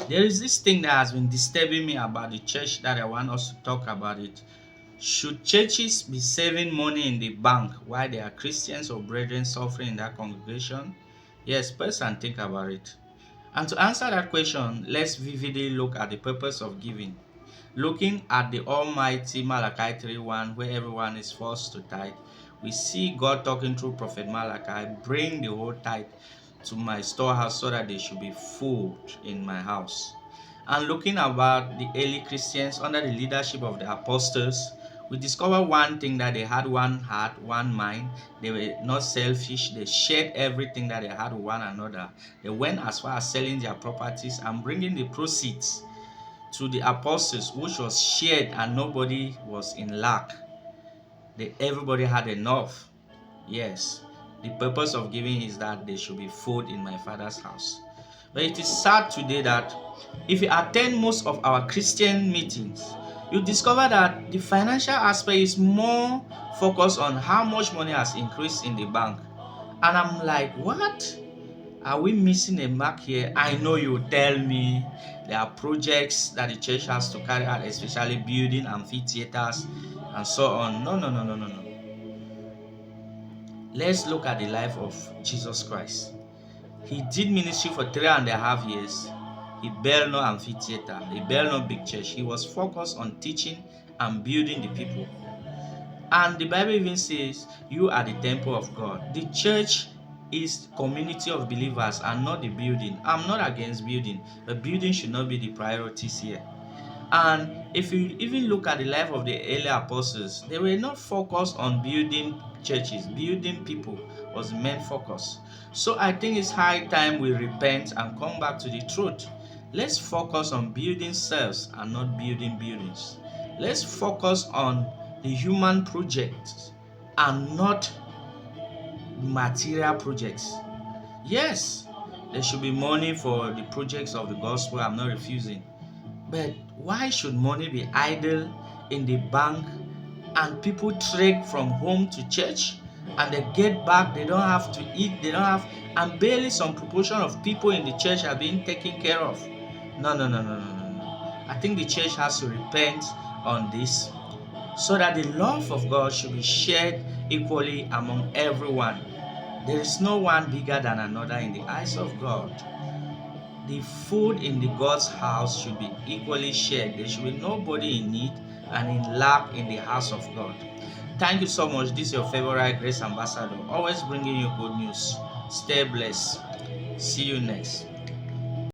There is this thing that has been disturbing me about the church that I want us to talk about it. Should churches be saving money in the bank while there are Christians or brethren suffering in that congregation? Yes, pause and think about it. And to answer that question, let's vividly look at the purpose of giving. Looking at the almighty Malachi 3:1, where everyone is forced to tithe, we see God talking through Prophet Malachi, bring the whole tithe to my storehouse so that there should be food in my house. And looking about the early Christians under the leadership of the apostles, we discover one thing, that they had one heart, one mind. They were not selfish. They shared everything that they had with one another. They went as far as selling their properties and bringing the proceeds to the apostles, which was shared, and nobody was in lack. Everybody had enough. Yes, the purpose of giving is that there should be food in my Father's house. But it is sad today that if you attend most of our Christian meetings, you discover that the financial aspect is more focused on how much money has increased in the bank. And I'm like, what? Are we missing a mark here? I know you tell me there are projects that the church has to carry out, especially building amphitheaters and so on. No. Let's look at the life of Jesus Christ. He did ministry for 3.5 years. He built no amphitheater. He built no big church. He was focused on teaching and building the people. And the Bible even says, you are the temple of God. The church is community of believers and not the building. I'm not against building. The building should not be the priorities here. And if you even look at the life of the early apostles, they were not focused on building churches. Building people was the main focus. So I think it's high time we repent and come back to the truth. Let's focus on building cells and not building buildings. Let's focus on the human projects and not material projects. Yes, there should be money for the projects of the gospel. I'm not refusing. But why should money be idle in the bank and people trek from home to church and they get back, they don't have to eat, and barely some proportion of people in the church are being taken care of? No. I think the church has to repent on this so that the love of God should be shared equally among everyone. There is no one bigger than another in the eyes of God. The food in the God's house should be equally shared. There should be nobody in need and in lack in the house of God. Thank you so much. This is your favorite Grace Ambassador, always bringing you good news. Stay blessed. See you next.